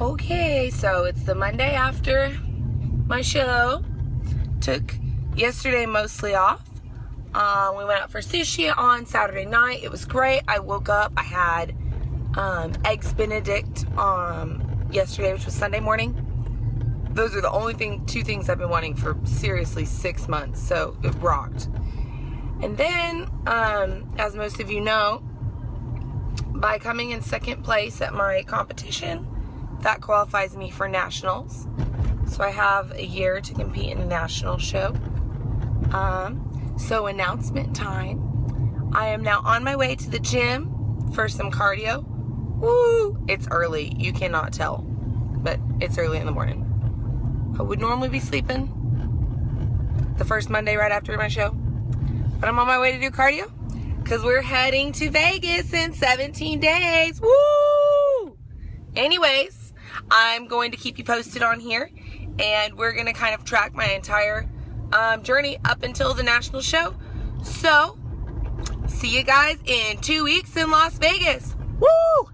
Okay, so it's the Monday after my show. Took yesterday mostly off. We went out for sushi on Saturday night. It was great. I woke up. I had Eggs Benedict yesterday, which was Sunday morning. Those are the only two things I've been wanting for seriously 6 months. So it rocked. And then, as most of you know, by coming in second place at my competition, that qualifies me for nationals. So I have a year to compete in a national show. So announcement time. I am now on my way to the gym for some cardio. Woo! It's early. You cannot tell. But it's early in the morning. I would normally be sleeping the first Monday right after my show. But I'm on my way to do cardio because we're heading to Vegas in 17 days. Woo! Anyways, I'm going to keep you posted on here, and we're going to kind of track my entire journey up until the national show. So, see you guys in 2 weeks in Las Vegas. Woo!